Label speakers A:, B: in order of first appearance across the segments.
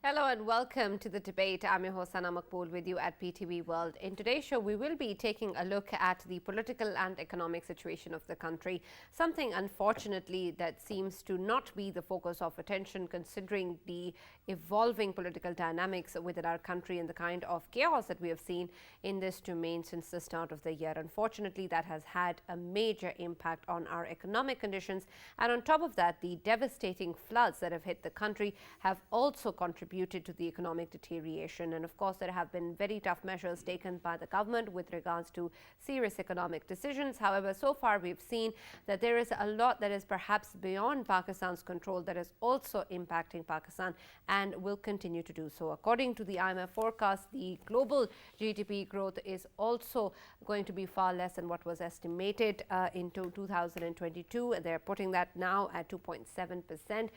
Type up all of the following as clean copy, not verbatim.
A: Hello and welcome to the debate. I'm your host Sana Makbool with you at PTV World. In today's show, we will be taking a look at the political and economic situation of the country, something unfortunately that seems to not be the focus of attention considering the evolving political dynamics within our country and the kind of chaos that we have seen in this domain since the start of the year. Unfortunately, that has had a major impact on our economic conditions, and on top of that, the devastating floods that have hit the country have also contributed to the economic deterioration. And of course, there have been very tough measures taken by the government with regards to serious economic decisions. However, so far we've seen that there is a lot that is perhaps beyond Pakistan's control that is also impacting Pakistan and will continue to do so. According to the IMF forecast, the global GDP growth is also going to be far less than what was estimated into 2022. They're putting that now at 2.7%,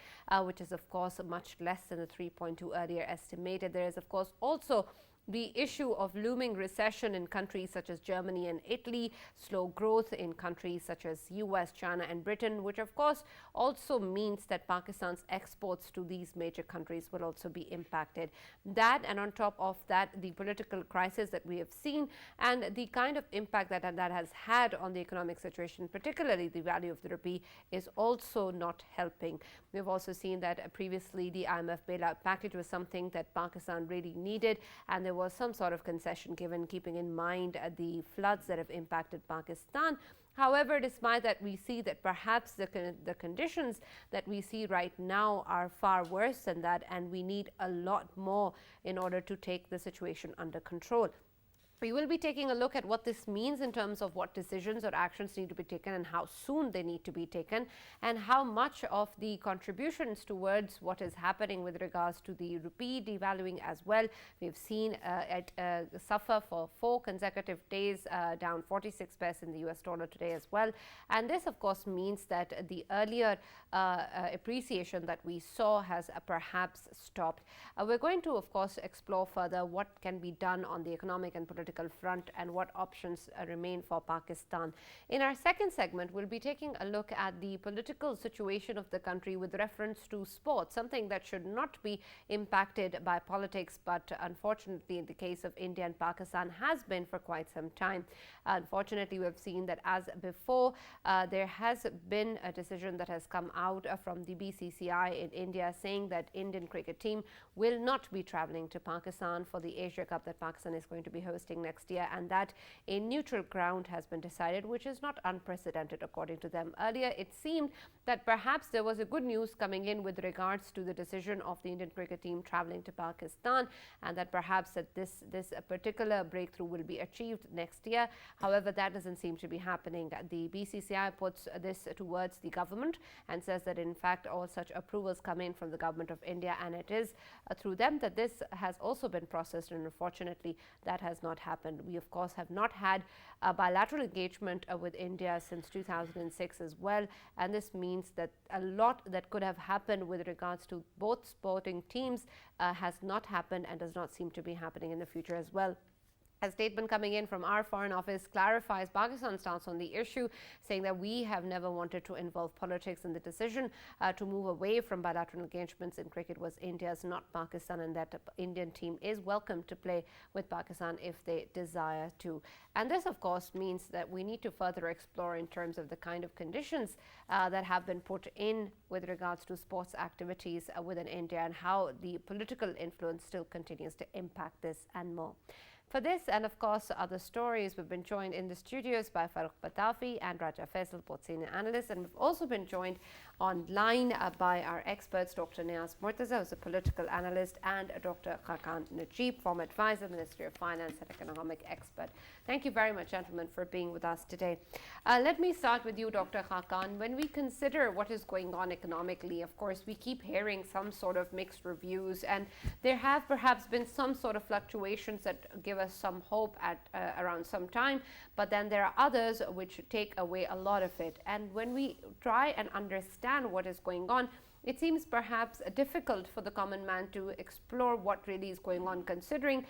A: which is of course much less than the 3.2 earlier estimated. There is, of course, also the issue of looming recession in countries such as Germany and Italy, slow growth in countries such as US, China and Britain, which of course also means that Pakistan's exports to these major countries will also be impacted. That, and on top of that, the political crisis that we have seen and the kind of impact that has had on the economic situation, particularly the value of the rupee, is also not helping. We've also seen that previously the IMF bailout package was something that Pakistan really needed, and there was some sort of concession given, keeping in mind the floods that have impacted Pakistan. However, despite that, we see that perhaps the conditions that we see right now are far worse than that, and we need a lot more in order to take the situation under control. We will be taking a look at what this means in terms of what decisions or actions need to be taken and how soon they need to be taken, and how much of the contributions towards what is happening with regards to the rupee devaluing as well. We've seen it suffer for 4 consecutive days, down 46 paise in the US dollar today as well. And this, of course, means that the earlier appreciation that we saw has perhaps stopped. We're going to, of course, explore further what can be done on the economic and political front and what options remain for Pakistan. In our second segment, we'll be taking a look at the political situation of the country with reference to sports, something that should not be impacted by politics, but unfortunately in the case of India and Pakistan has been for quite some time. Unfortunately, we've seen that as before, there has been a decision that has come out from the BCCI in India saying that Indian cricket team will not be traveling to Pakistan for the Asia Cup that Pakistan is going to be hosting next year, and that a neutral ground has been decided, which is not unprecedented according to them. Earlier, it seemed that perhaps there was a good news coming in with regards to the decision of the Indian cricket team traveling to Pakistan, and that perhaps that this particular breakthrough will be achieved next year. However, that doesn't seem to be happening. The BCCI puts this towards the government and says that in fact all such approvals come in from the government of India, and it is through them that this has also been processed, and unfortunately that has not happened. We, of course, have not had a bilateral engagement with India since 2006 as well, and this means that a lot that could have happened with regards to both sporting teams has not happened and does not seem to be happening in the future as well. A statement coming in from our Foreign Office clarifies Pakistan's stance on the issue, saying that we have never wanted to involve politics in the decision to move away from bilateral engagements in cricket was India's, not Pakistan, and that the Indian team is welcome to play with Pakistan if they desire to. And this, of course, means that we need to further explore in terms of the kind of conditions that have been put in with regards to sports activities within India and how the political influence still continues to impact this and more. For this and of course other stories, we've been joined in the studios by Farooq Batafi and Raja Faisal, both senior analysts, and we've also been joined online by our experts, Dr. Niaz Murtaza, who's a political analyst, and Dr. Khaqan Najib, former advisor, Ministry of Finance and economic expert. Thank you very much, gentlemen, for being with us today. Let me start with you, Dr. Khaqan. When we consider what is going on economically, of course, we keep hearing some sort of mixed reviews, and there have perhaps been some sort of fluctuations that give us some hope at around some time, but then there are others which take away a lot of it. And when we try and understand what is going on, it seems perhaps difficult for the common man to explore what really is going on, considering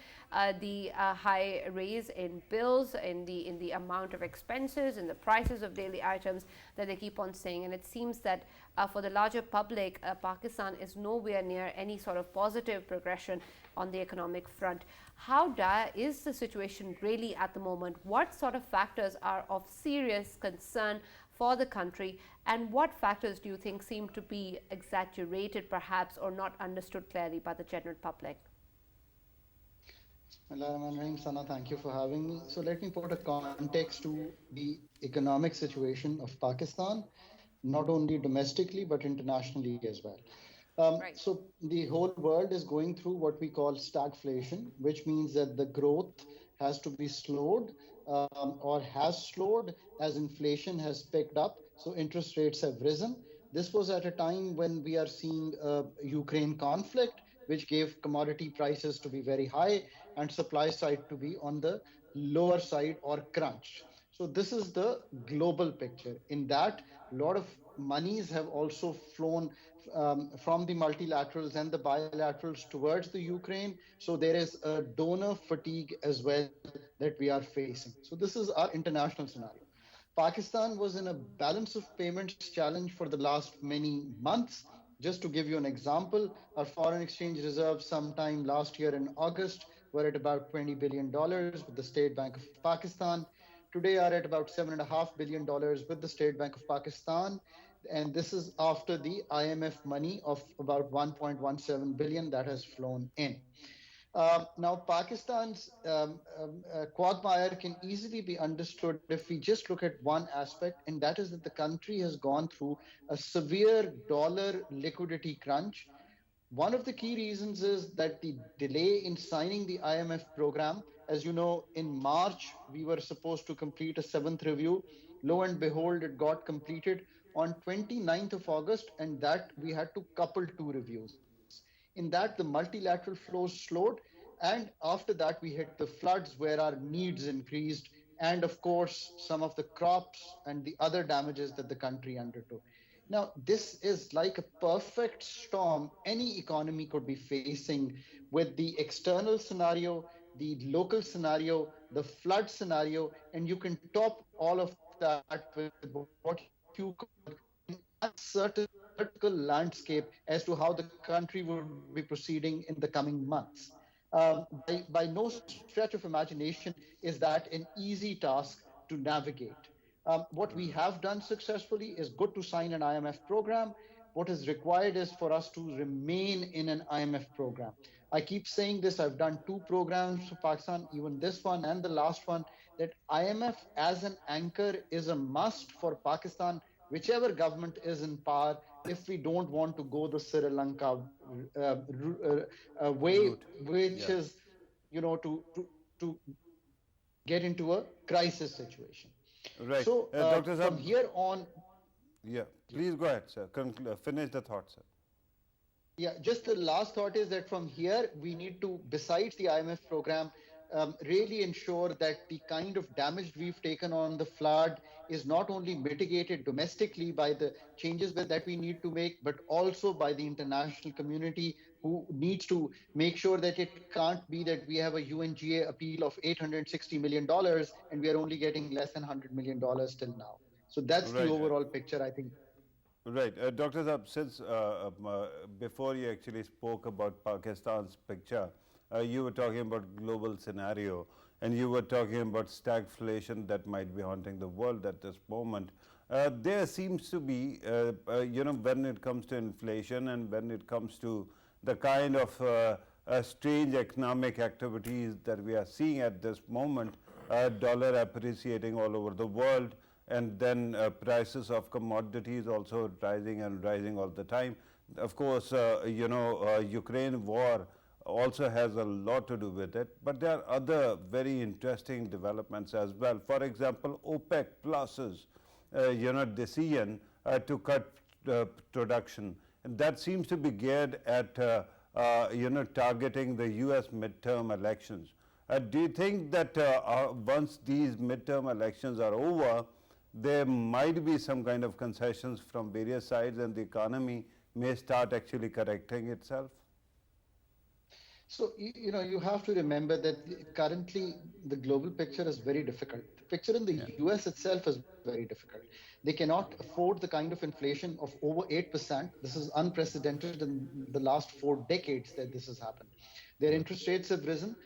A: the high raise in bills, in the amount of expenses, in the prices of daily items that they keep on saying. And it seems that for the larger public, Pakistan is nowhere near any sort of positive progression on the economic front. How dire is the situation really at the moment? What sort of factors are of serious concern for the country, and what factors do you think seem to be exaggerated perhaps or not understood clearly by the general public?
B: Sana, thank you for having me. So let me put a context to the economic situation of Pakistan, not only domestically but internationally as well.
A: Right.
B: So the whole world is going through what we call stagflation, which means that the growth has to be slowed or has slowed as inflation has picked up. So interest rates have risen. This was at a time when we are seeing a Ukraine conflict, which gave commodity prices to be very high and supply side to be on the lower side or crunch. So this is the global picture. In that, a lot of monies have also flown from the multilaterals and the bilaterals towards the Ukraine. So there is a donor fatigue as well that we are facing. So this is our international scenario. Pakistan was in a balance of payments challenge for the last many months. Just to give you an example, our foreign exchange reserves sometime last year in August were at about $20 billion with the State Bank of Pakistan. Today are at about $7.5 billion with the State Bank of Pakistan. And this is after the IMF money of about 1.17 billion that has flown in. Now, Pakistan's quagmire can easily be understood if we just look at one aspect, and that is that the country has gone through a severe dollar liquidity crunch. One of the key reasons is that the delay in signing the IMF program. As you know, in March, we were supposed to complete a seventh review. Lo and behold, it got completed on 29th of August, and that we had to couple two reviews. In that, the multilateral flows slowed, and after that, we hit the floods where our needs increased, and of course, some of the crops and the other damages that the country undertook. Now, this is like a perfect storm any economy could be facing with the external scenario, the local scenario, the flood scenario, and you can top all of that with what you call an uncertain political landscape as to how the country would be proceeding in the coming months. By no stretch of imagination is that an easy task to navigate. What we have done successfully is good to sign an IMF program. What is required is for us to remain in an IMF program. I keep saying this, I've done two programs for Pakistan, even this one and the last one, that IMF as an anchor is a must for Pakistan, whichever government is in power, if we don't want to go the Sri Lanka way,
C: Route.
B: which
C: Yeah.
B: is, to get into a crisis situation.
C: Right.
B: So
C: Dr.
B: from
C: Zab,
B: here on,
C: yeah, please go ahead, sir. Finish the thought, sir.
B: yeah, just the last thought is that from here we need to, besides the IMF program, really ensure that the kind of damage we've taken on the flood is not only mitigated domestically by the changes that we need to make, but also by the international community who needs to make sure that it can't be that we have a UNGA appeal of $860 million and we are only getting less than $100 million till now. So that's the
C: Right.
B: overall picture, I think.
C: Right. Dr. Zab, since before you actually spoke about Pakistan's picture, you were talking about global scenario and you were talking about stagflation that might be haunting the world at this moment. There seems to be, when it comes to inflation and when it comes to the kind of strange economic activities that we are seeing at this moment, dollar appreciating all over the world, and then prices of commodities also rising and rising all the time. Of course, Ukraine war also has a lot to do with it, but there are other very interesting developments as well. For example, OPEC Plus's decision to cut production, and that seems to be geared at targeting the US midterm elections. Do you think that once these midterm elections are over, there might be some kind of concessions from various sides and the economy may start actually correcting itself?
B: So, you have to remember that currently the global picture is very difficult. The picture in the
C: Yeah.
B: US itself is very difficult. They cannot afford the kind of inflation of over 8%. This is unprecedented in the last 4 decades that this has happened. Their
C: Yeah.
B: interest rates have risen.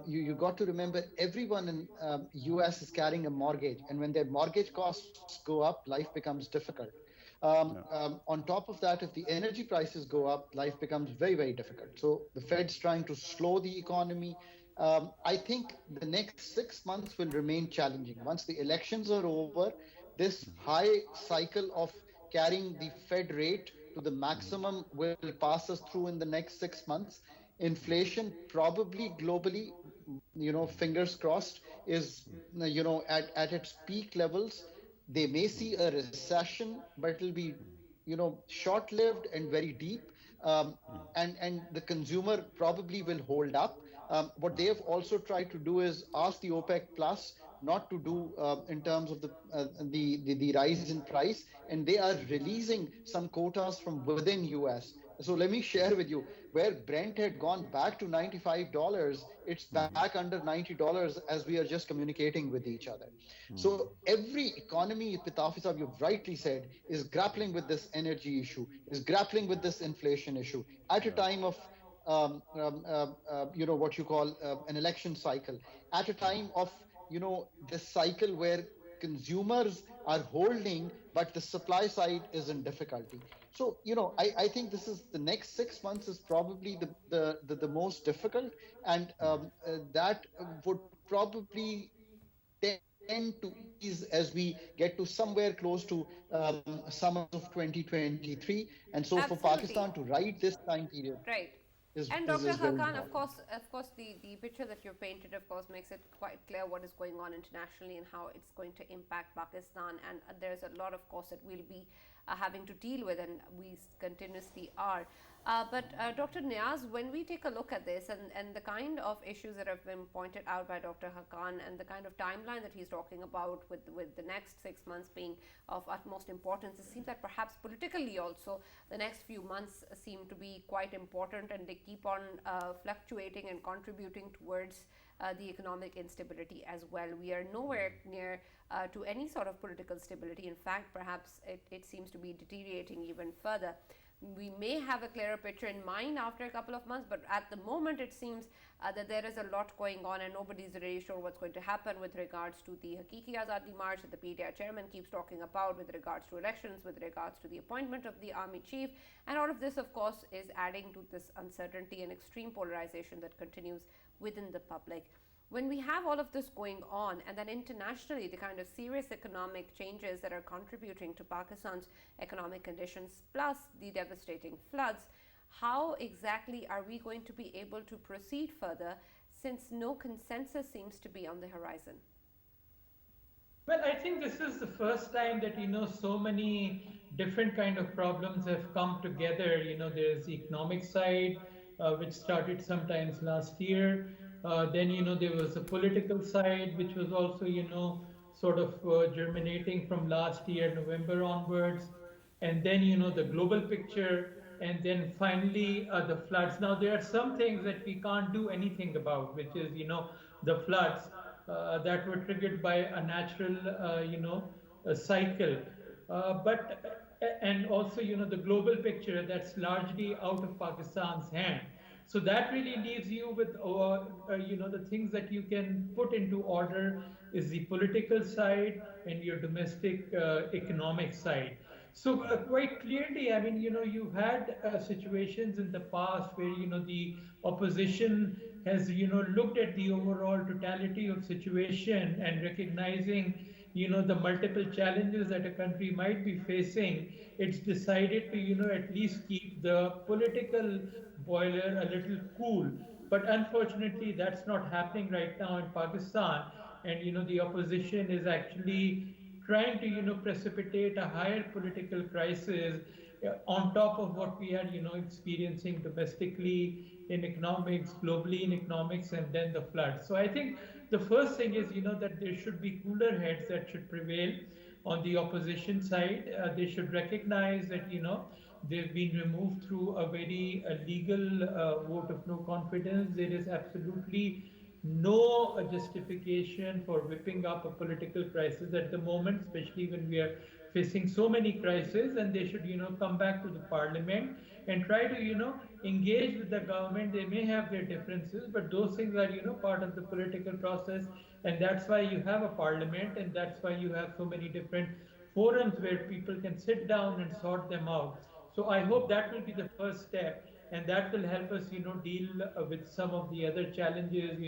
B: You got to remember everyone in US is carrying a mortgage, and when their mortgage costs go up, life becomes difficult.
C: Yeah.
B: On top of that, if the energy prices go up, life becomes very, very difficult. So the Fed's trying to slow the economy. I think the next 6 months will remain challenging. Once the elections are over, this high cycle of carrying the Fed rate to the maximum will pass us through in the next 6 months. Inflation probably globally, fingers crossed, is at its peak levels. They may see a recession, but it'll be short-lived and very deep. And the consumer probably will hold up. What they have also tried to do is ask the OPEC Plus not to do in terms of the rise in price, and they are releasing some quotas from within US. So let me share with you, where Brent had gone back to $95, it's back under $90 as we are just communicating with each other. So every economy, Pitafisa, you've rightly said, is grappling with this energy issue, is grappling with this inflation issue at a
C: Yeah.
B: time of what you call an election cycle, at a time of this cycle where consumers are holding, but the supply side is in difficulty. So I think this is the next 6 months is probably the most difficult, and that would probably tend to ease as we get to somewhere close to summers of 2023. And so for Pakistan to
A: Absolutely.
B: ride this time period
A: Right. And
B: is
A: Dr.
B: very
A: Hakan,
B: important.
A: of course, the picture that you've painted, of course, makes it quite clear what is going on internationally and how it's going to impact Pakistan. And there's a lot, of course, that we'll be having to deal with, and we continuously are. But Dr. Niaz, when we take a look at this and the kind of issues that have been pointed out by Dr. Hakan and the kind of timeline that he's talking about with the next 6 months being of utmost importance, it seems that perhaps politically also the next few months seem to be quite important, and they keep on fluctuating and contributing towards the economic instability as well. We are nowhere near to any sort of political stability. In fact, perhaps it seems to be deteriorating even further. We may have a clearer picture in mind after a couple of months, but at the moment it seems that there is a lot going on, and nobody's really sure what's going to happen with regards to the Hakiki Azadi March that the PTI chairman keeps talking about, with regards to elections, with regards to the appointment of the army chief. And all of this, of course, is adding to this uncertainty and extreme polarization that continues within the public. When we have all of this going on, and then internationally, the kind of serious economic changes that are contributing to Pakistan's economic conditions, plus the devastating floods, how exactly are we going to be able to proceed further, since no consensus seems to be on the horizon?
D: Well, I think this is the first time that so many different kind of problems have come together. There's the economic side, which started sometimes last year. Then there was the political side, which was also sort of germinating from last year November onwards, and then the global picture, and then finally the floods. Now there are some things that we can't do anything about, which is the floods that were triggered by a natural a cycle, but and also the global picture that's largely out of Pakistan's hand. So that really leaves you with the things that you can put into order is the political side and your domestic economic side. So quite clearly, I mean, you've had situations in the past where the opposition has looked at the overall totality of situation and recognizing the multiple challenges that a country might be facing. It's decided to at least keep the political boiler a little cool. But unfortunately, that's not happening right now in Pakistan, and the opposition is actually trying to precipitate a higher political crisis on top of what we are experiencing domestically in economics, globally in economics, and then the flood. So I think the first thing is that there should be cooler heads that should prevail on the opposition side. They should recognize that they've been removed through a very legal vote of no confidence. There is absolutely no justification for whipping up a political crisis at the moment, especially when we are facing so many crises. And they should, come back to the parliament and try to, engage with the government. They may have their differences, but those things are, part of the political process. And that's why you have a parliament, and that's why you have so many different forums where people can sit down and sort them out. So I hope that will be the first step, and that will help us, deal with some of the other challenges.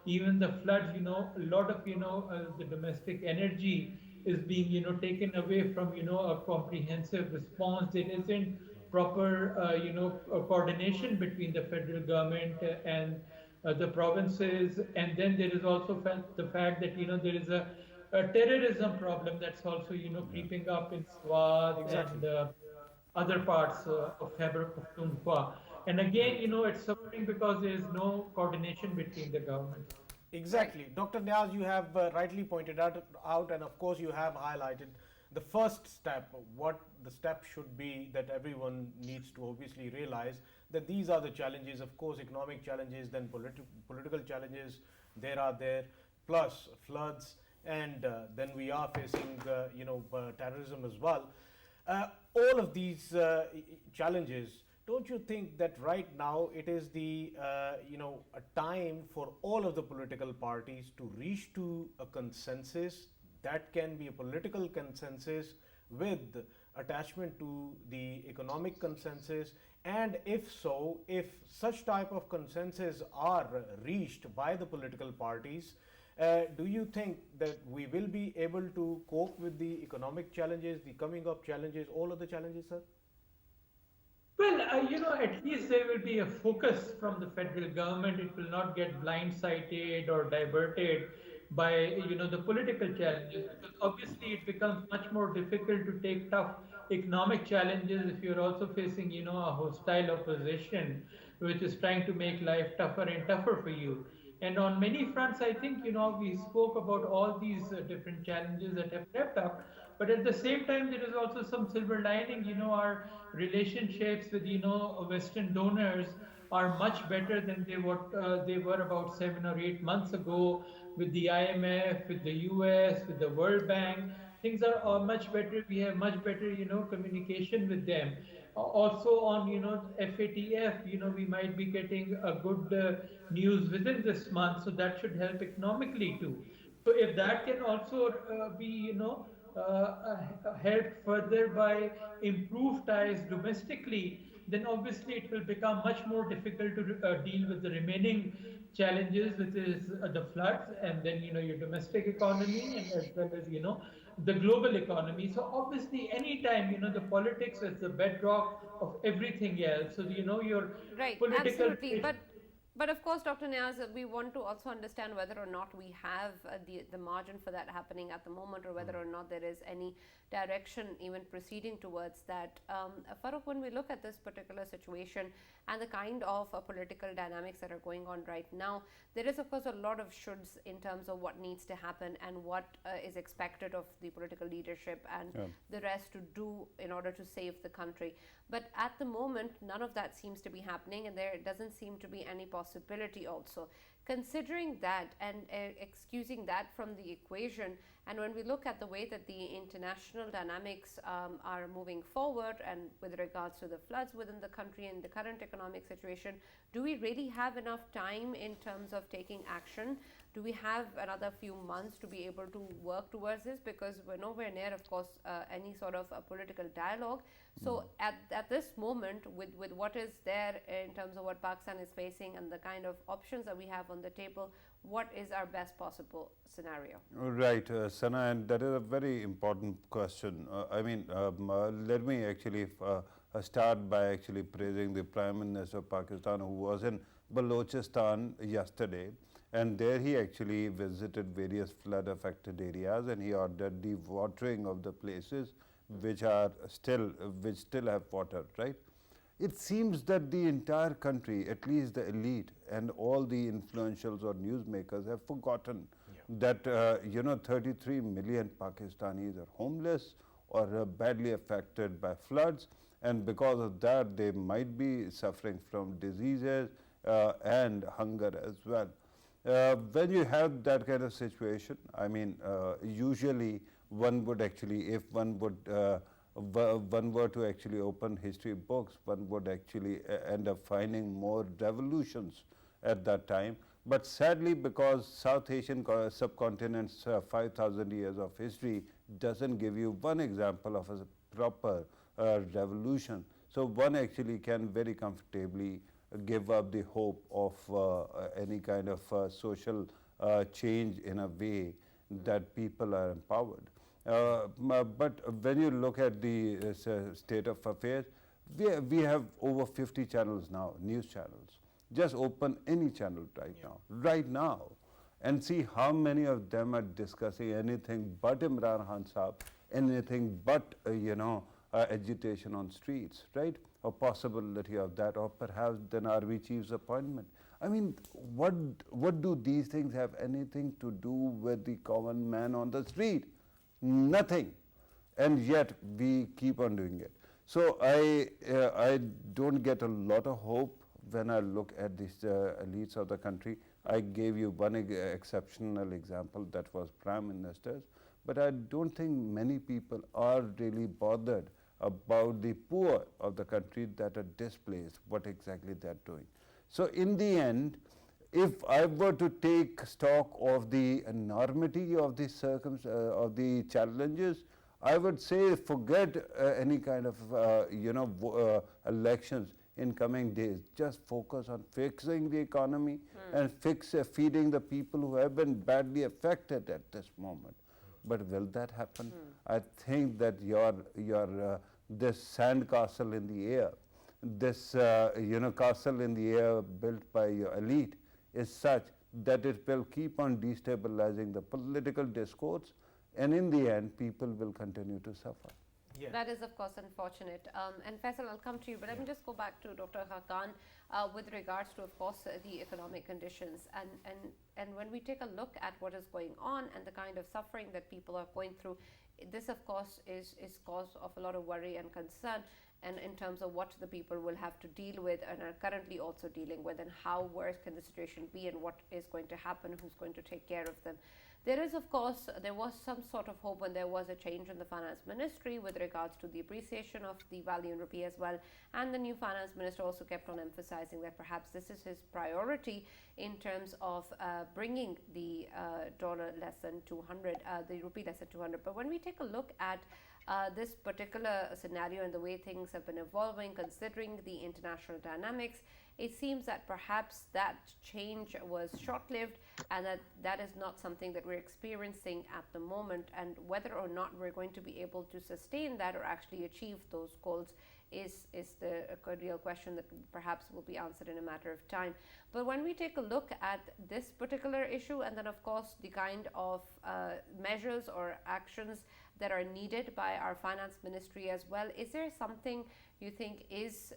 D: Even the floods. A lot of the domestic energy is being taken away from a comprehensive response. There isn't proper coordination between the federal government and the provinces, and then there is also the fact that there is a terrorism problem that's also creeping up in Swat
E: Exactly.
D: and other parts of Khyber Pakhtunkhwa. And again, it's suffering because there is no coordination between the governments.
E: Exactly. Dr. Niaz, you have rightly pointed out, and of course, you have highlighted the first step, what the step should be that everyone needs to obviously realize that these are the challenges, of course, economic challenges, then political challenges, there, plus floods, and then we are facing, terrorism as well. All of these challenges, don't you think that right now it is the a time for all of the political parties to reach to a consensus that can be a political consensus with attachment to the economic consensus? And if so, if such type of consensus are reached by the political parties, do you think that we will be able to cope with the economic challenges, the coming up challenges, all of the challenges, sir?
D: Well, at least there will be a focus from the federal government. It will not get blindsided or diverted by, the political challenges. Because obviously, it becomes much more difficult to take tough economic challenges if you're also facing, a hostile opposition, which is trying to make life tougher and tougher for you. And on many fronts, I think, we spoke about all these different challenges that have crept up. But at the same time, there is also some silver lining. Our relationships with, Western donors are much better than they were about 7 or 8 months ago with the IMF, with the US, with the World Bank. Things are much better. We have much better, communication with them. Also on, FATF, we might be getting a good news within this month, so that should help economically too. So if that can also be, helped further by improved ties domestically, then obviously it will become much more difficult to deal with the remaining challenges, which is the floods, and then your domestic economy, and as well as the global economy. So obviously, anytime the politics is the bedrock of everything else. So your
A: Right,
D: political
A: absolutely. But of course, Dr. Niaz, we want to also understand whether or not we have the margin for that happening at the moment, or whether or not there is any direction even proceeding towards that. Farooq, when we look at this particular situation and the kind of political dynamics that are going on right now, there is of course a lot of shoulds in terms of what needs to happen and what is expected of the political leadership and the rest to do in order to save the country. But at the moment, none of that seems to be happening, and there doesn't seem to be any possibility also. Considering that and excusing that from the equation, and when we look at the way that the international dynamics are moving forward, and with regards to the floods within the country and the current economic situation, do we really have enough time in terms of taking action? Do we have another few months to be able to work towards this? Because we're nowhere near, of course, any sort of a political dialogue. So at this moment, with what is there in terms of what Pakistan is facing and the kind of options that we have on the table, what is our best possible scenario?
C: Right, Sana, and that is a very important question. Let me actually start by actually praising the Prime Minister of Pakistan, who was in Balochistan yesterday, and there he actually visited various flood affected areas, and he ordered the watering of the places which still have water, right? It seems that the entire country, at least the elite and all the influentials or newsmakers, have forgotten that 33 million Pakistanis are homeless or badly affected by floods, and because of that they might be suffering from diseases and hunger as well. When you have that kind of situation, I mean, usually one would actually, if one would one were to actually open history books, one would actually end up finding more revolutions at that time. But sadly, because South Asian subcontinent's 5,000 years of history doesn't give you one example of a proper revolution, so one actually can very comfortably give up the hope of any kind of social change in a way that people are empowered. But when you look at the state of affairs, we have over 50 channels now, news channels. Just open any channel right now, and see how many of them are discussing anything but Imran Khan Saab, anything but agitation on streets, right? Or possibility of that, or perhaps then army chief's appointment. I mean, what do these things have anything to do with the common man on the street? Nothing. And yet we keep on doing it. So I don't get a lot of hope when I look at these elites of the country. I gave you one exceptional example, that was prime ministers, but I don't think many people are really bothered about the poor of the country that are displaced, what exactly they are doing. So in the end, if I were to take stock of the enormity of the challenges, I would say forget any kind of elections in coming days. Just focus on fixing the economy and feeding the people who have been badly affected at this moment. But will that happen? I think that your this sand castle in the air, this castle in the air built by your elite is such that it will keep on destabilizing the political discourse, and in the end people will continue to suffer.
E: Yeah.
A: That is, of course, unfortunate. And Faisal, I'll come to you, but let me just go back to Dr. Haqqan with regards to, of course, the economic conditions. And when we take a look at what is going on and the kind of suffering that people are going through, this, of course, is cause of a lot of worry and concern, and in terms of what the people will have to deal with and are currently also dealing with, and how worse can the situation be, and what is going to happen, who's going to take care of them. There is, of course, there was some sort of hope when there was a change in the finance ministry with regards to the appreciation of the value in rupee as well. And the new finance minister also kept on emphasizing that perhaps this is his priority in terms of bringing the dollar less than 200, the rupee less than 200. But when we take a look at this particular scenario and the way things have been evolving, considering the international dynamics, it seems that perhaps that change was short-lived, and that is not something that we're experiencing at the moment. And whether or not we're going to be able to sustain that or actually achieve those goals is the real question that perhaps will be answered in a matter of time. But when we take a look at this particular issue, and then of course the kind of measures or actions that are needed by our finance ministry as well, is there something you think is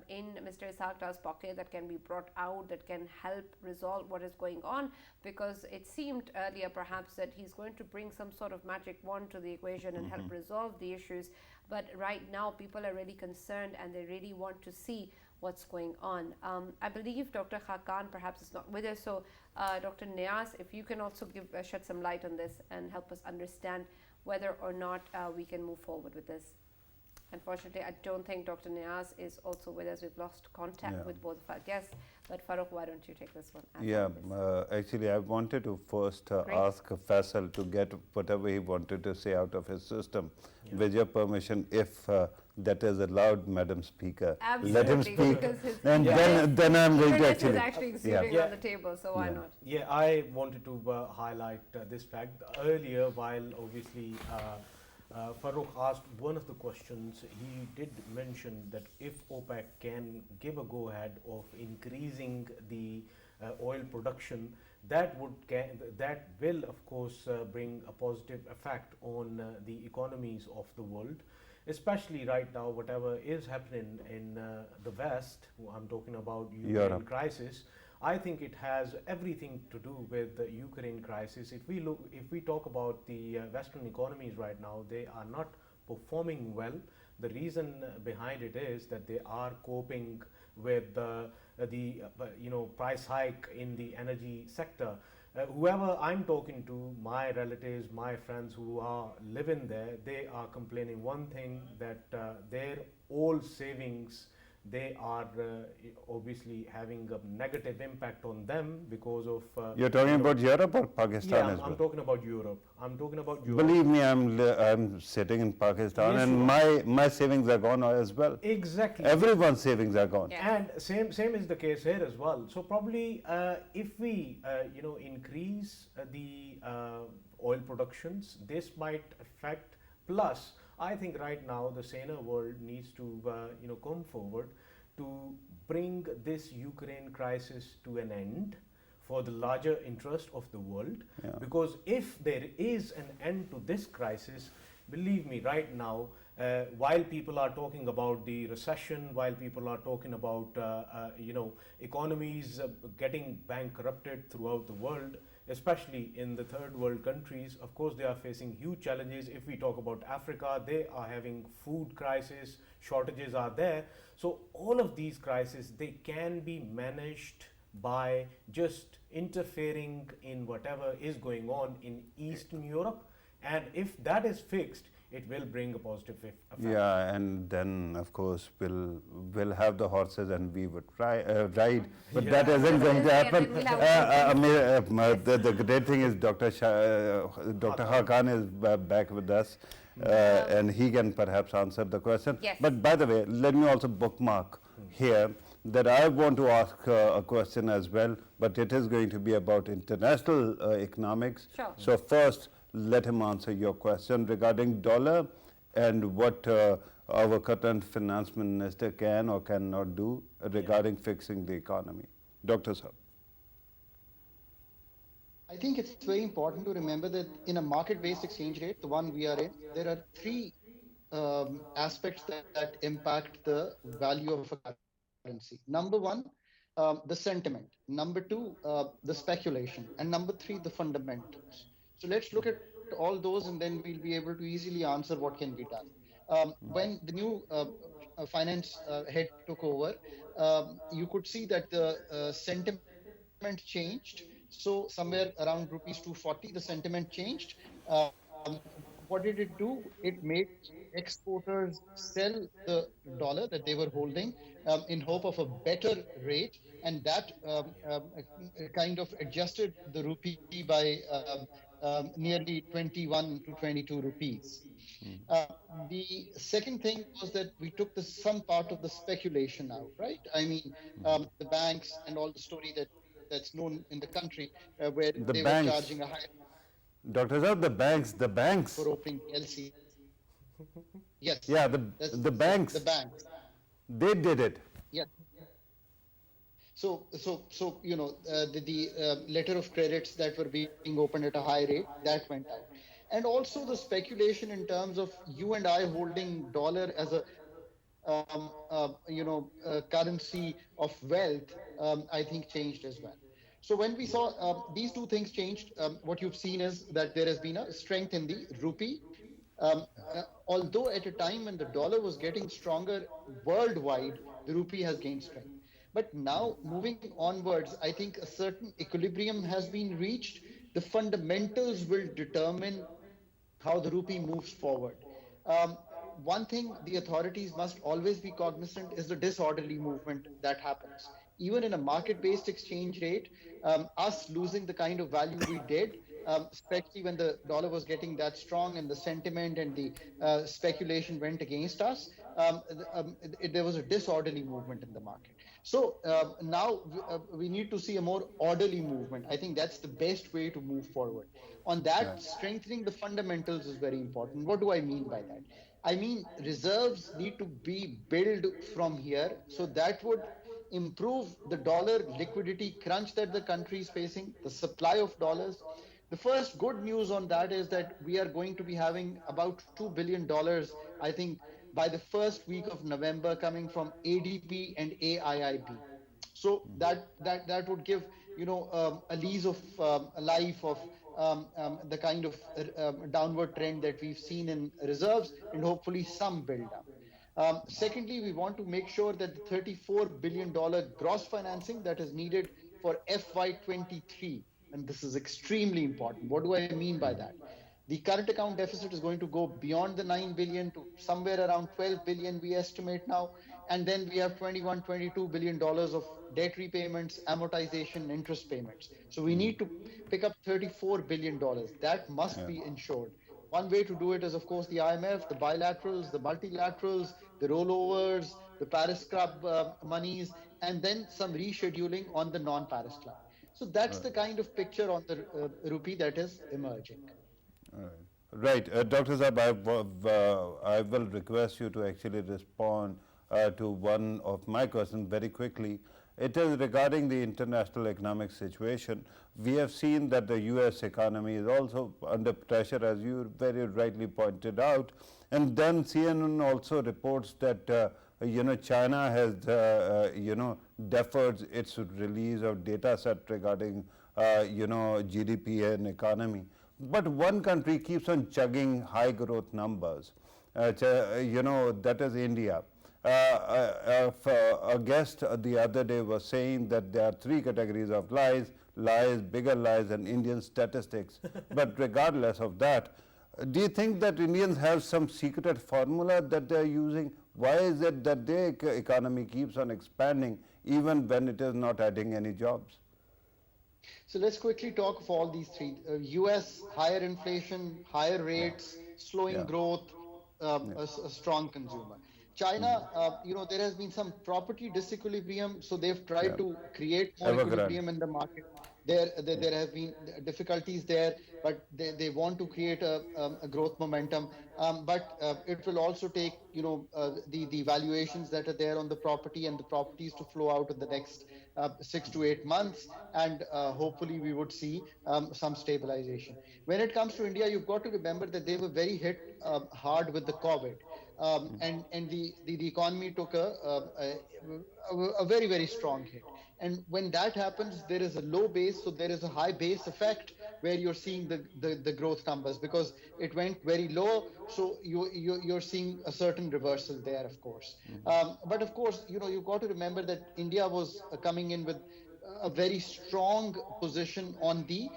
A: in Mr. Ishaq Dar's pocket that can be brought out, that can help resolve what is going on? Because it seemed earlier perhaps that he's going to bring some sort of magic wand to the equation and help resolve the issues. But right now people are really concerned and they really want to see what's going on. I believe Dr. Haqqan perhaps is not with us, so Dr. Niaz, if you can also shed some light on this and help us understand whether or not we can move forward with this. Unfortunately, I don't think Dr. Niaz is also with us. We've lost contact with both of our guests. But Farooq, why don't you take this one?
C: Actually, I wanted to first ask Faisal to get whatever he wanted to say out of his system. With your permission, if that is allowed, Madam Speaker,
A: absolutely,
C: let him speak. And then I'm going to
A: actually... This is actually exuding on the table, so why not?
E: Yeah, I wanted to highlight this fact. Earlier, while obviously Farooq asked one of the questions, he did mention that if OPEC can give a go-ahead of increasing the oil production, that will of course bring a positive effect on the economies of the world, especially right now whatever is happening in the West. I'm talking about Ukraine crisis. I think it has everything to do with the Ukraine crisis. If we talk about the Western economies right now, they are not performing well The reason behind it is that they are coping with the price hike in the energy sector. Whoever I'm talking to, my relatives, my friends who are living there, they are complaining one thing, that their old savings, they are obviously having a negative impact on them because of
C: You're talking
E: you know
C: about Europe or
E: yeah,
C: Pakistan as
E: I'm
C: well?
E: talking about Europe. I'm talking about Europe.
C: Believe me, I'm sitting in Pakistan,
E: Yes,
C: and
E: you are.
C: my savings are gone as well.
E: Exactly.
C: Everyone's savings are gone.
A: Yeah.
E: And same is the case here as well. So probably if we increase the oil productions, this might affect. Plus, I think right now the saner world needs to come forward to bring this Ukraine crisis to an end for the larger interest of the world.
C: Yeah.
E: Because if there is an end to this crisis, believe me, right now, while people are talking about the recession, while people are talking about economies getting bankrupted throughout the world, especially in the third world countries, of course they are facing huge challenges. If we talk about Africa, they are having food crisis, shortages are there. So all of these crises, they can be managed by just interfering in whatever is going on in Eastern Europe, and if that is fixed, it will bring a positive effect.
C: Yeah, and then of course we'll have the horses and we would ride, but
E: Yeah.
C: that isn't going to
A: Yeah,
C: happen.
A: then we'll have
C: The great thing is Dr. Dr. Hakan is back with us, and he can perhaps answer the question.
A: Yes.
C: But by the way, let me also bookmark here that I want to ask a question as well, but it is going to be about international economics.
A: Sure.
C: So first, let him answer your question regarding dollar and what our current finance minister can or cannot do regarding fixing the economy. Dr. Saab.
B: I think it's very important to remember that in a market-based exchange rate, the one we are in, there are three aspects that impact the value of a currency. Number one, the sentiment. Number two, the speculation. And number three, the fundamentals. So let's look at all those, and then we'll be able to easily answer what can be done. When the new finance head took over, you could see that the sentiment changed. So somewhere around rupees 240, the sentiment changed. Um, what did it do? It made exporters sell the dollar that they were holding in hope of a better rate, and that kind of adjusted the rupee by nearly 21 to 22 rupees. Uh, the second thing was that we took some part of the speculation out, right? I mean, the banks and all the story that's known in the country, where
C: The
B: they were
C: banks,
B: charging a high
C: Dr. Saab, the banks.
B: for opening LC. Yes,
C: Yeah,
B: that's
C: the
B: the
C: banks,
B: banks.
C: they did it.
B: Yeah. So the letter of credits that were being opened at a high rate, that went out, and also the speculation in terms of you and I holding dollar as a currency of wealth, I think changed as well. So when we saw these two things changed, what you've seen is that there has been a strength in the rupee. Although at a time when the dollar was getting stronger worldwide, the rupee has gained strength. But now, moving onwards, I think a certain equilibrium has been reached. The fundamentals will determine how the rupee moves forward. Um, One thing the authorities must always be cognizant is the disorderly movement that happens. Even in a market-based exchange rate, us losing the kind of value we did, especially when the dollar was getting that strong and the sentiment and the speculation went against us, there was a disorderly movement in the market. So now we need to see a more orderly movement. I think that's the best way to move forward. On that, strengthening the fundamentals is very important. What do I mean by that? I mean, reserves need to be built from here. So that would improve the dollar liquidity crunch that the country is facing, the supply of dollars. The first good news on that is that we are going to be having about $2 billion, I think, by the first week of November coming from ADB and AIIB. So that would give a lease of a life of the kind of downward trend that we've seen in reserves, and hopefully some build up. Secondly, we want to make sure that the $34 billion gross financing that is needed for FY23, and this is extremely important. What do I mean by that? The current account deficit is going to go beyond the 9 billion to somewhere around 12 billion, we estimate now. And then we have 21, $22 billion of debt repayments, amortization, interest payments. So we need to pick up $34 billion. That must
C: Yeah.
B: be ensured. One way to do it is, of course, the IMF, the bilaterals, the multilaterals, the rollovers, the Paris Club monies, and then some rescheduling on the non-Paris Club. So that's the kind of picture on the rupee that is emerging.
C: Right. Dr. Zab, I will request you to actually respond to one of my questions very quickly. It is regarding the international economic situation. We have seen that the US economy is also under pressure, as you very rightly pointed out. And then CNN also reports that China has deferred its release of data set regarding GDP and economy. But one country keeps on chugging high growth numbers, that is India. A guest the other day was saying that there are three categories of lies: bigger lies, and Indian statistics. But regardless of that, do you think that Indians have some secret formula that they are using? Why is it that their economy keeps on expanding even when it is not adding any jobs?
B: So let's quickly talk of all these three. US, higher inflation, higher rates, slowing growth, a strong consumer. China, there has been some property disequilibrium, so they've tried to create more equilibrium in the market. There have been difficulties there, but they want to create a growth momentum. But it will also take, the valuations that are there on the property and the properties to flow out in the next 6 to 8 months, and hopefully we would see some stabilization. When it comes to India, you've got to remember that they were very hit hard with the COVID. And the economy took a very, very strong hit. And when that happens, there is a low base, so there is a high base effect where you're seeing the growth numbers, because it went very low, so you're seeing a certain reversal there, of course. But of course, you've got to remember that India was coming in with a very strong position on the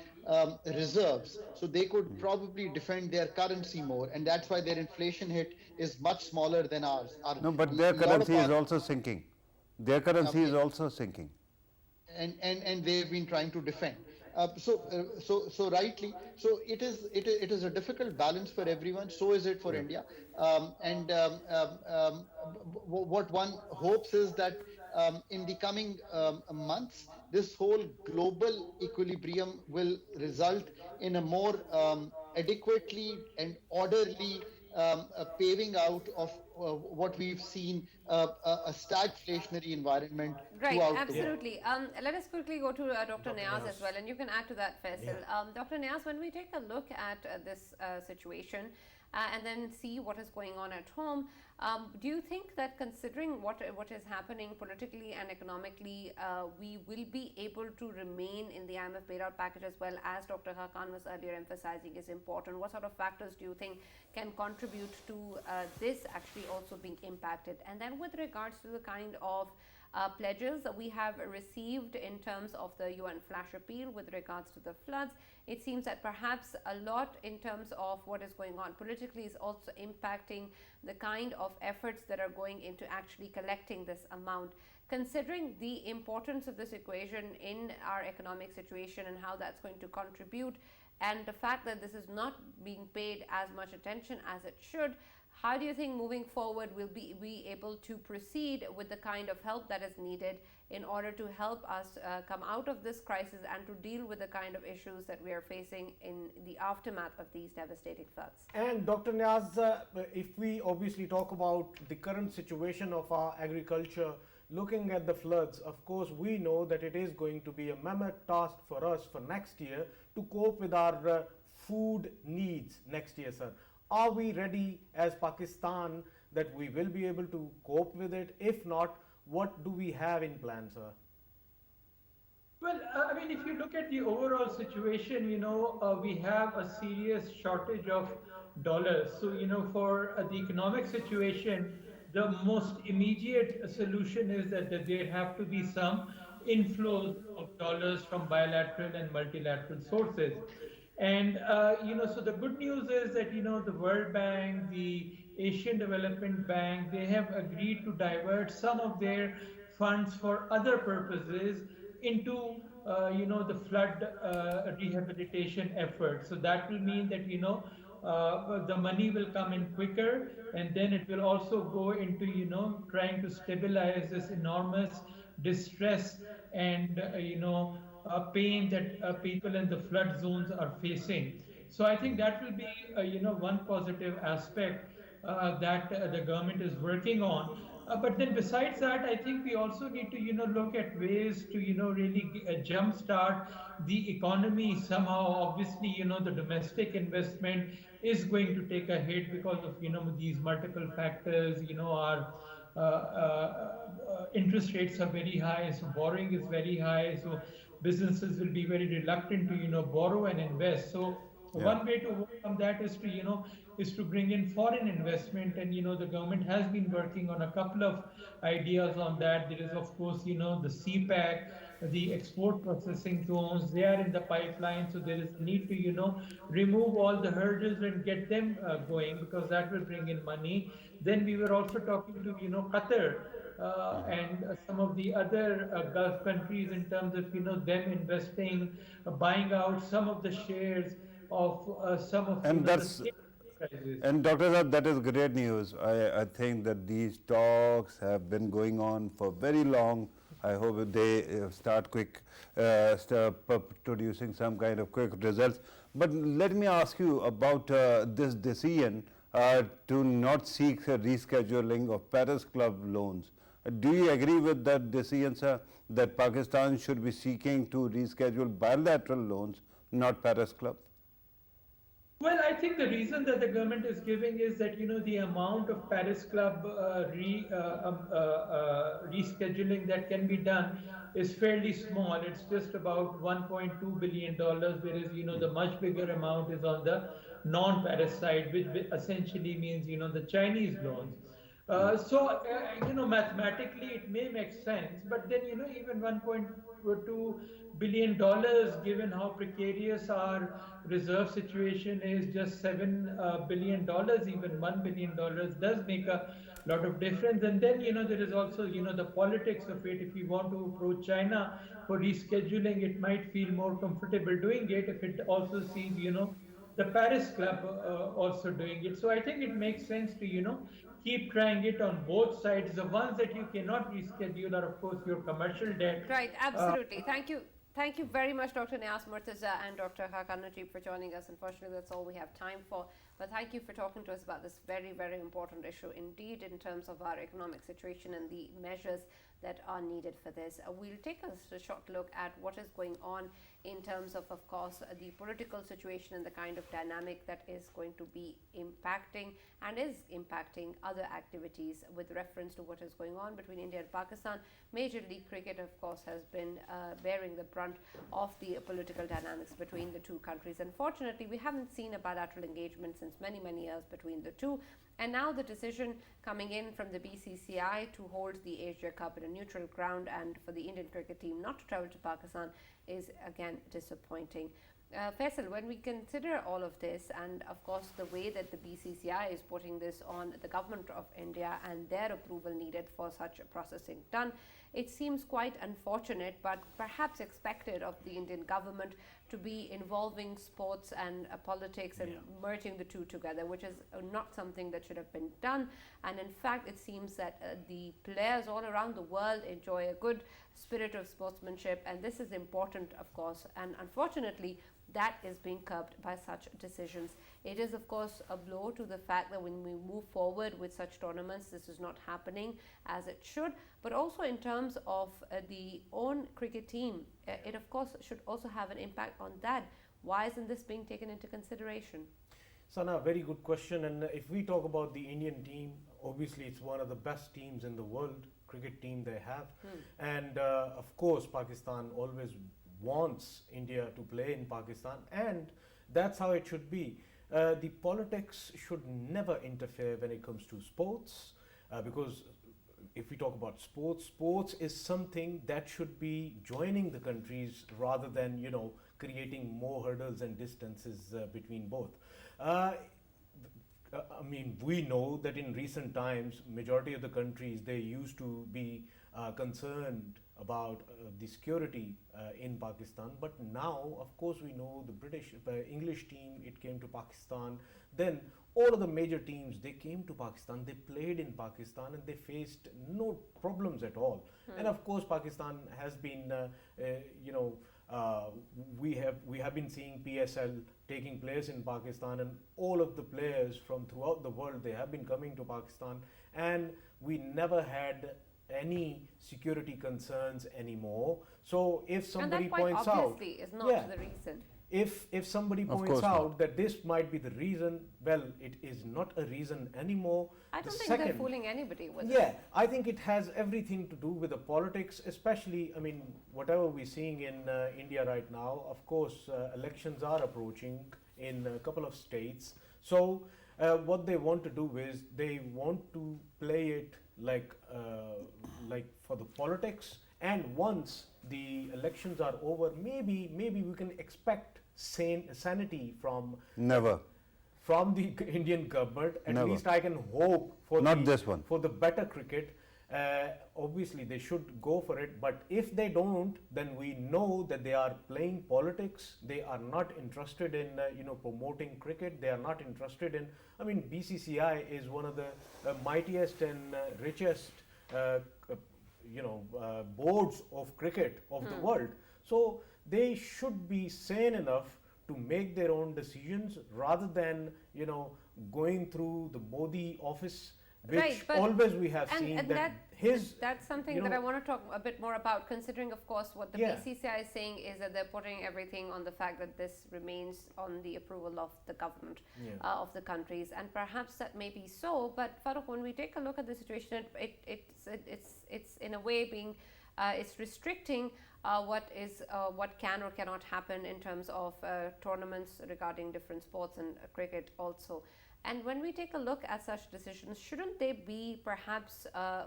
B: reserves, so they could probably defend their currency more, and that's why their inflation hit is much smaller than ours.
C: No, but their currency is also sinking. Their currency is also sinking.
B: And they've been trying to defend. So rightly, so it is a difficult balance for everyone. So is it for India. What one hopes is that in the coming months, this whole global equilibrium will result in a more adequately and orderly paving out of what we've seen, a stagflationary environment
A: Right,
B: throughout
A: absolutely. Let us quickly go to Dr. Niaz as
E: Niaz.
A: well, and you can add to that, Faisal. Dr. Niaz, when we take a look at this situation and then see what is going on at home, do you think that considering what is happening politically and economically, we will be able to remain in the IMF bailout package, as well as Dr. Hakan was earlier emphasizing is important? What sort of factors do you think can contribute to this actually also being impacted? And then with regards to the kind of pledges that we have received in terms of the UN flash appeal with regards to the floods, it seems that perhaps a lot in terms of what is going on politically is also impacting the kind of efforts that are going into actually collecting this amount. Considering the importance of this equation in our economic situation and how that's going to contribute, and the fact that this is not being paid as much attention as it should, how do you think moving forward we'll be able to proceed with the kind of help that is needed in order to help us come out of this crisis and to deal with the kind of issues that we are facing in the aftermath of these devastating floods?
E: And Dr. Niaz, if we obviously talk about the current situation of our agriculture, looking at the floods, of course, we know that it is going to be a mammoth task for us for next year to cope with our food needs next year, sir. Are we ready as Pakistan that we will be able to cope with it? If not, what do we have in plan, sir?
D: Well, I mean, if you look at the overall situation, we have a serious shortage of dollars. So, for the economic situation, the most immediate solution is that there have to be some inflows of dollars from bilateral and multilateral sources. And so the good news is that the World Bank, the Asian Development Bank, they have agreed to divert some of their funds for other purposes into the flood rehabilitation effort. So that will mean that the money will come in quicker, and then it will also go into trying to stabilize this enormous distress and pain that people in the flood zones are facing. So I think that will be one positive aspect that the government is working on. But then besides that, I think we also need to look at ways to really jumpstart the economy somehow. Obviously, the domestic investment is going to take a hit because of these multiple factors. Our interest rates are very high, so borrowing is very high. So businesses will be very reluctant to borrow and invest. So
C: Yeah.
D: one way to overcome that is to bring in foreign investment, and the government has been working on a couple of ideas on that. There is of course the CPAC, the export processing zones. They are in the pipeline, so there is a need to remove all the hurdles and get them going, because that will bring in money. Then we were also talking to Qatar and some of the other Gulf countries in terms of them investing, buying out some of the shares of some of
C: And
D: the
C: that's
D: state enterprises.
C: and Dr. Saab, that is great news. I think that these talks have been going on for very long. I hope they start quick, producing some kind of quick results. But let me ask you about this decision to not seek a rescheduling of Paris Club loans. Do you agree with that decision, sir, that Pakistan should be seeking to reschedule bilateral loans, not Paris Club?
D: Well, I think the reason that the government is giving is that the amount of Paris Club rescheduling that can be done is fairly small. It's just about $1.2 billion, whereas the much bigger amount is on the non-Paris side, which essentially means the Chinese loans. Mathematically it may make sense, but then even $1.2 billion, given how precarious our reserve situation is, just $7 billion, even $1 billion does make a lot of difference. And then there is also the politics of it. If you want to approach China for rescheduling, it might feel more comfortable doing it if it also sees the Paris Club also doing it. So I think it makes sense to keep trying it on both sides. The ones that you cannot reschedule are, of course, your commercial debt.
A: Right, absolutely. Thank you. Thank you very much, Dr. Niaz Murtaza and Dr. Hakan Najib, for joining us. Unfortunately, that's all we have time for. But thank you for talking to us about this very, very important issue indeed, in terms of our economic situation and the measures that are needed for this. We'll take a short look at what is going on in terms of course, the political situation and the kind of dynamic that is going to be impacting and is impacting other activities with reference to what is going on between India and Pakistan. Major League Cricket, of course, has been bearing the brunt of the political dynamics between the two countries. Unfortunately, we haven't seen a bilateral engagement since many, many years between the two. And now the decision coming in from the BCCI to hold the Asia Cup in a neutral ground and for the Indian cricket team not to travel to Pakistan is again disappointing. Faisal, when we consider all of this and of course the way that the BCCI is putting this on the government of India and their approval needed for such processing done, it seems quite unfortunate but perhaps expected of the Indian government to be involving sports and politics and merging the two together, which is not something that should have been done. And in fact, it seems that the players all around the world enjoy a good spirit of sportsmanship, and this is important, of course, and unfortunately that is being curbed by such decisions. It is of course a blow to the fact that when we move forward with such tournaments, this is not happening as it should, but also in terms of the own cricket team, it of course should also have an impact on that. Why isn't this being taken into consideration?
E: Sana, very good question. And if we talk about the Indian team, obviously it's one of the best teams in the world, cricket team they have. And of course, Pakistan always wants India to play in Pakistan, and that's how it should be. The politics should never interfere when it comes to sports. because if we talk about sports, sports is something that should be joining the countries rather than, you know, creating more hurdles and distances between both. I mean, we know that in recent times, majority of the countries, they used to be concerned about the security in Pakistan. But now, of course, we know the British, English team, it came to Pakistan. Then all of the major teams, they came to Pakistan, they played in Pakistan, and they faced no problems at all. And of course, Pakistan has been, you know, we have been seeing PSL taking place in Pakistan, and all of the players from throughout the world, they have been coming to Pakistan, and we never had any security concerns anymore. So if somebody
A: and that quite
E: points out,
A: obviously is not
E: yeah,
A: the reason.
E: if somebody
C: Of
E: points
C: course not.
E: out that this might be the reason, well, it is not a reason anymore.
A: I
E: The
A: don't think
E: second,
A: they're fooling anybody with it.
E: yeah, I think it has everything to do with the politics, especially, I mean, whatever we're seeing in India right now. Of course, elections are approaching in a couple of states. So, what they want to do is they want to play it like for the politics. And once the elections are over, maybe we can expect sanity from
C: Never.
E: from the Indian government. At
C: Never.
E: least I can hope for
C: Not this one.
E: for the better cricket. Obviously, they should go for it. But if they don't, then we know that they are playing politics. They are not interested in you know, promoting cricket. They are not interested in. I mean, BCCI is one of the mightiest and richest you know, boards of cricket of the world. So they should be sane enough to make their own decisions rather than, you know, going through the Modi office, which
A: Right, but-
E: always we have seen
A: And
E: that his,
A: that's something
E: you
A: that
E: know,
A: I want to talk a bit more about, considering, of course, what the
E: Yeah.
A: BCCI is saying is that they're putting everything on the fact that this remains on the approval of the government
E: Yeah.
A: of the countries, and perhaps that may be so. But Farooq, when we take a look at the situation, it's in a way being it's restricting what can or cannot happen in terms of tournaments regarding different sports and cricket also. And when we take a look at such decisions, shouldn't they be perhaps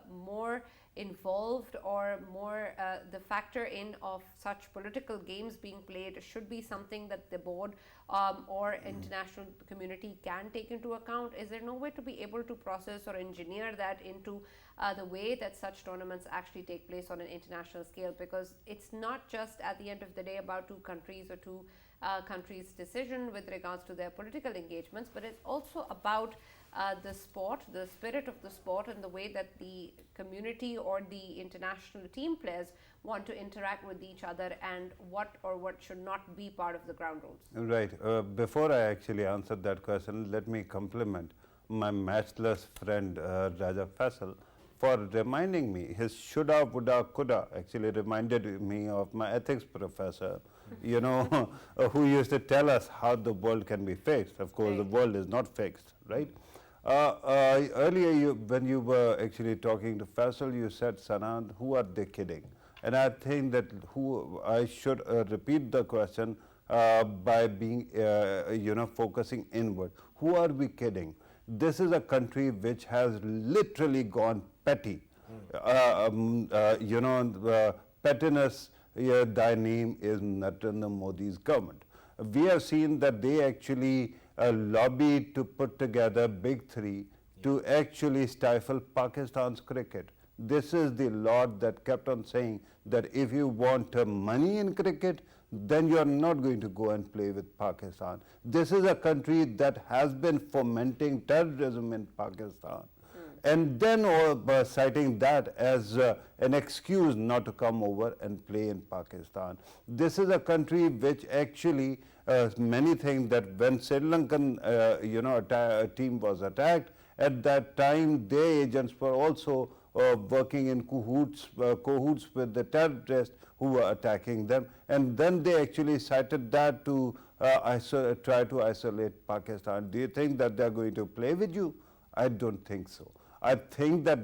A: more involved, or more the factor in of such political games being played should be something that the board or international community can take into account? Is there no way to be able to process or engineer that into the way that such tournaments actually take place on an international scale? Because it's not just at the end of the day about two countries or two countries' decision with regards to their political engagements, but it's also about the sport, the spirit of the sport, and the way that the community or the international team players want to interact with each other, and what should not be part of the ground rules.
C: Right. Before I actually answer that question, let me compliment my matchless friend Raja Faisal for reminding me. His shoulda, woulda, coulda actually reminded me of my ethics professor, you know, who used to tell us how the world can be fixed. Of course, the world is not fixed, right? Earlier, when you were actually talking to Faisal, you said, Sanand, who are they kidding? And I think that I should repeat the question by being, you know, focusing inward. Who are we kidding? This is a country which has literally gone petty. You know, pettiness, thy name is Narendra Modi's government. We have seen that they actually lobbied to put together Big Three to actually stifle Pakistan's cricket. This is the lot that kept on saying that if you want money in cricket, then you are not going to go and play with Pakistan. This is a country that has been fomenting terrorism in Pakistan. And then citing that as an excuse not to come over and play in Pakistan. This is a country which actually, many think that when Sri Lankan you know, team was attacked, at that time their agents were also working in cahoots with the terrorists who were attacking them, and then they actually cited that to try to isolate Pakistan. Do you think that they are going to play with you? I don't think so. I think that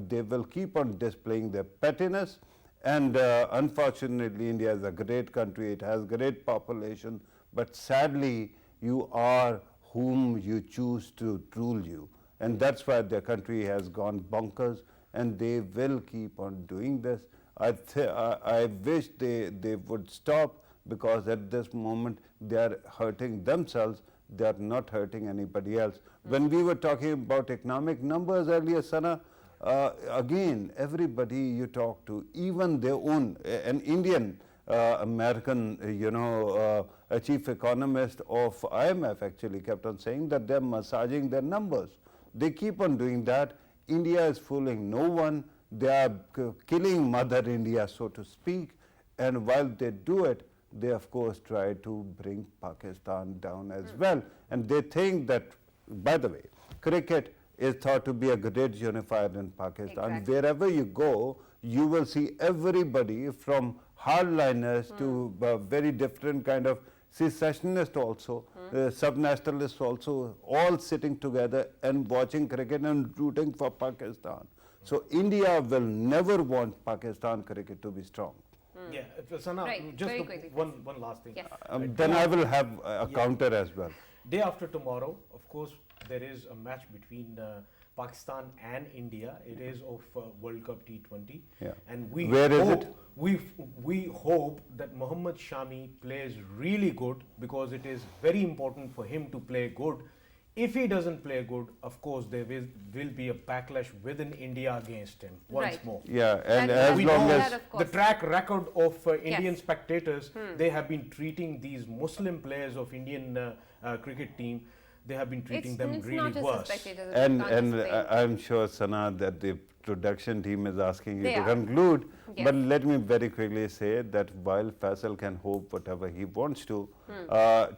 C: they will keep on displaying their pettiness, and unfortunately India is a great country, it has great population, but sadly you are whom you choose to rule you. and that's why their country has gone bonkers, and they will keep on doing this. I wish they would stop, because at this moment they are hurting themselves, they are not hurting anybody else. When we were talking about economic numbers earlier, Sana, again, everybody you talk to, even their own, an Indian American, a chief economist of IMF actually kept on saying that they're massaging their numbers. They keep on doing that. India is fooling no one. They are killing Mother India, so to speak. And while they do it, they of course try to bring Pakistan down as well. And they think that, by the way, cricket is thought to be a great unifier in Pakistan.
A: Exactly.
C: Wherever you go, you will see everybody from hardliners to very different kind of secessionists also, sub-nationalists also, all sitting together and watching cricket and rooting for Pakistan. So India will never want Pakistan cricket to be strong.
E: Yeah, Sana,
A: Right,
E: just
A: very quickly,
E: one last thing.
A: Yes.
C: Then I will have a counter as well.
E: Day after tomorrow, of course, there is a match between Pakistan and India. It is of World Cup T20.
C: Yeah.
E: And we
C: Where is
E: hope,
C: it?
E: we hope that Mohammad Shami plays really good, because it is very important for him to play good. If he doesn't play good, of course, there will be a backlash within India against him once
A: Right.
E: more.
C: Yeah, and
A: And
C: as
E: We
C: long
E: know
A: that,
C: as
A: of
E: the
A: course.
E: track record of Indian
A: Yes.
E: spectators, they have been treating these Muslim players of Indian cricket team, they have been treating them
A: it's
E: really
A: not just
E: worse.
A: the spectators,
C: and
A: it's not
C: and
A: just the-
C: I'm sure, Sana, that the production team is asking you
A: They
C: to
A: are.
C: conclude.
A: Yes.
C: But let me very quickly say that while Faisal can hope whatever he wants to,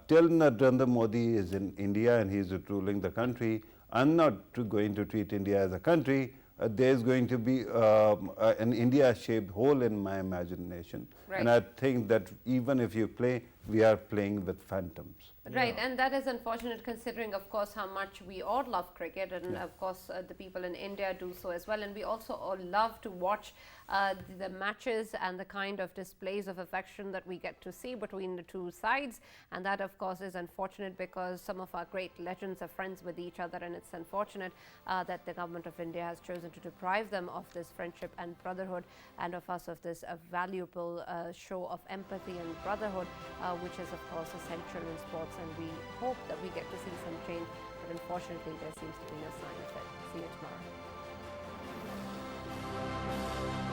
C: till Narendra Modi is in India and he is ruling the country, I'm not going to treat India as a country. There's going to be an India-shaped hole in my imagination. And I
A: Right.
C: think that even if you play, we are playing with phantoms.
A: Right, and that is unfortunate, considering, of course, how much we all love cricket, and of course the people in India do so as well, and we also all love to watch the matches and the kind of displays of affection that we get to see between the two sides, and that of course is unfortunate, because some of our great legends are friends with each other, and it's unfortunate that the government of India has chosen to deprive them of this friendship and brotherhood, and of us of this valuable show of empathy and brotherhood, which is of course essential in sports. And we hope that we get to see some change, but unfortunately there seems to be no sign of it. See you tomorrow.